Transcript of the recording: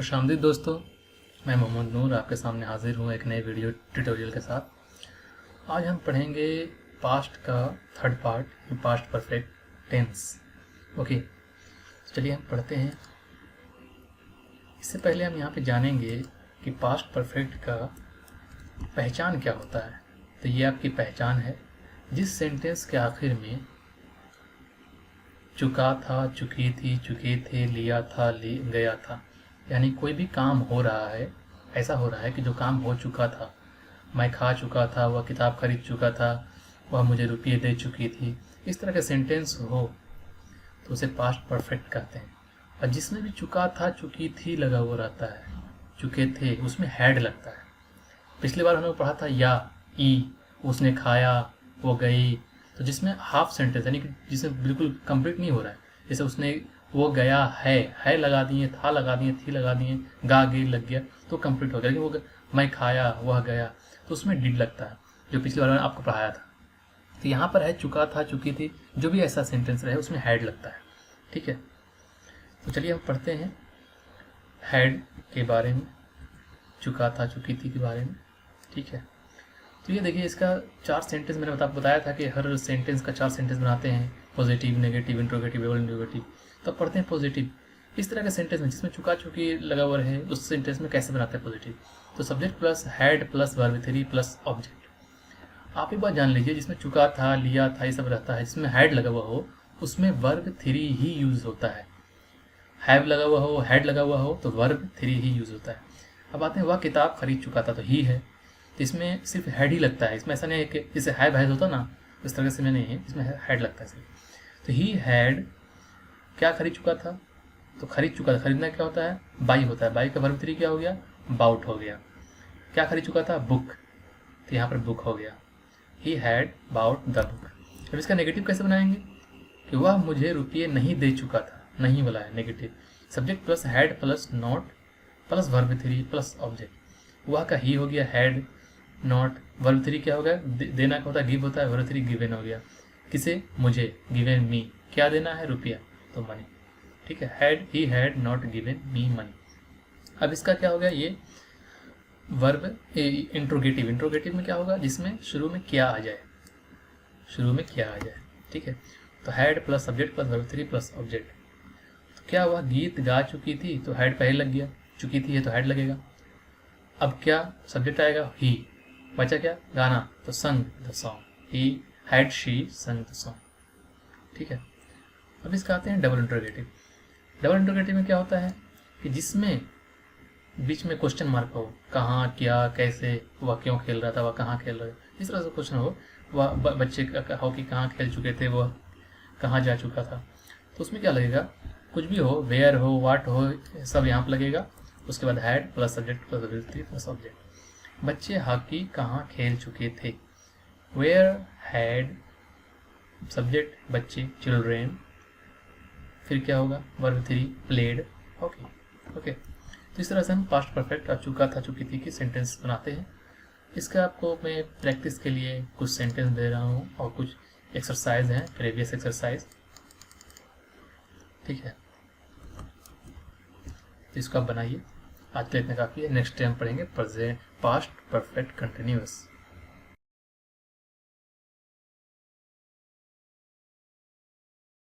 खुशामदीद दोस्तों, मैं मोहम्मद नूर आपके सामने हाजिर हूँ एक नए वीडियो ट्यूटोरियल के साथ। आज हम पढ़ेंगे पास्ट का third part, past perfect tense. Okay, चलिए हम पढ़ते हैं। इससे पहले हम यहाँ पे जानेंगे कि पास्ट परफेक्ट का पहचान क्या होता है। तो ये आपकी पहचान है जिस सेंटेंस के आखिर में चुका था, चुकी थी, चुके थे, लिया था, ले गया था, यानी कोई भी काम हो रहा है, ऐसा हो रहा है कि जो काम हो चुका था, मैं खा चुका था, वह किताब खरीद चुका था, वह मुझे रुपये दे चुकी थी, इस तरह के सेंटेंस हो तो उसे पास्ट परफेक्ट कहते हैं। और जिसमें भी चुका था, चुकी थी लगा हुआ रहता है, चुके थे, उसमें हैड लगता है। पिछली बार हमने पढ़ा था या, ई, उसने खाया, वो गई। तो जिसमें हाफ सेंटेंस यानी कि जिसमें बिल्कुल कंप्लीट नहीं हो रहा है, जैसे उसने वो गया है लगा दिए, था लगा दिए, थी लगा दिए, गा गई लग गया, तो कंप्लीट हो गया। लेकिन वो मैं खाया, वह गया, तो उसमें डिड लगता है, जो पिछली बार मैंने आपको पढ़ाया था। तो यहाँ पर है चुका था, चुकी थी, जो भी ऐसा सेंटेंस रहे उसमें हैड लगता है। ठीक है, तो चलिए हम पढ़ते हैं हैड के बारे में, चुका था, चुकी थी के बारे में। ठीक है, तो ये देखिए, इसका 4 सेंटेंस मैंने बताया था कि हर सेंटेंस का 4 सेंटेंस बनाते हैं, पॉजिटिव, नेगेटिव, इंट्रोगेटिव, एवल इंट्रोगेटिव। तो पढ़ते हैं पॉजिटिव। इस तरह के सेंटेंस में जिसमें चुका चुकी लगा हुआ है, उस सेंटेंस में कैसे बनाते हैं पॉजिटिव। तो subject plus had plus verb 3 plus object. आप एक बात जान लीजिए, जिसमें चुका था, लिया था, ये सब रहता है, जिसमें हैड लगा हुआ हो उसमें वर्ब 3 ही यूज होता है। हैव लगा हुआ हो, हैड लगा हुआ हो, तो वर्ब 3 ही यूज होता है। अब आते हैं, वह किताब खरीद चुका था, तो ही है, तो इसमें सिर्फ हैड ही लगता है। इसमें ऐसा नहीं है कि जैसे हैव हैज होता ना, इस तरह से में नहीं है, इसमें हैड लगता है सिर्फ। तो ही हैड क्या खरीद चुका था, तो खरीद चुका था, खरीदना क्या होता है, बाई होता है। बाई का वर्ब 3 क्या हो गया, बाउट हो गया। क्या खरीद चुका था, बुक, तो यहाँ पर बुक हो गया। He had bought the book. अब इसका नेगेटिव कैसे बनाएंगे कि वह मुझे रुपये नहीं दे चुका था, नहीं वाला है negative. Subject plus had plus not plus verb 3 plus object. वह का ही हो गया, हैड नॉट, वर्ब 3 क्या हो गया, देना का होता है, गिव होता है, वर्ब 3 गिवन हो गया। किसे, मुझे, गिवन मी, क्या देना है, रुपया, तो मनी। ठीक है, had, he had not given me money. अब इसका क्या हो गया, ये वर्ब इंट्रोगेटिव। इंट्रोगेटिव में क्या होगा, जिसमें शुरू में क्या आ जाए, शुरू में क्या आ जाए। ठीक है, तो had plus subject plus verb 3 plus object. तो क्या हुआ, गीत गा चुकी थी, तो हैड पहले लग गया, चुकी थी है तो हैड लगेगा। अब क्या सब्जेक्ट आएगा, ही, बचा क्या, गाना, तो संग the song, he had she संग द सॉन्ग। ठीक है, अब इसका आते हैं डबल इंट्रोगेटिव। डबल इंट्रोगेटिव में क्या होता है कि जिसमें बीच में क्वेश्चन मार्क हो, कहाँ, क्या, कैसे, वह क्यों खेल रहा था, वह कहाँ खेल रहा है, इस तरह से क्वेश्चन हो। वह बच्चे का हो कि कहाँ खेल चुके थे, वह कहाँ जा चुका था, तो उसमें क्या लगेगा, कुछ भी हो, वेयर हो, वाट हो, सब यहाँ पर लगेगा। उसके बाद had plus subject plus verb 3 plus object. बच्चे हॉकी कहाँ खेल चुके थे, वेयर हैड सब्जेक्ट बच्चे, चिल्ड्रेन, फिर क्या होगा, वर्ब 3 प्लेड हॉकी। ओके, तो इस तरह से हम पास्ट परफेक्ट और चुका था, चुकी थी की सेंटेंस बनाते हैं। इसका आपको मैं प्रैक्टिस के लिए कुछ सेंटेंस दे रहा हूँ और कुछ एक्सरसाइज हैं, प्रीवियस एक्सरसाइज। ठीक है, तो इसको आप बनाइए। आज के लिए इतना काफ़ी है। नेक्स्ट टाइम पढ़ेंगे पास्ट परफेक्ट कंटिन्यूअस।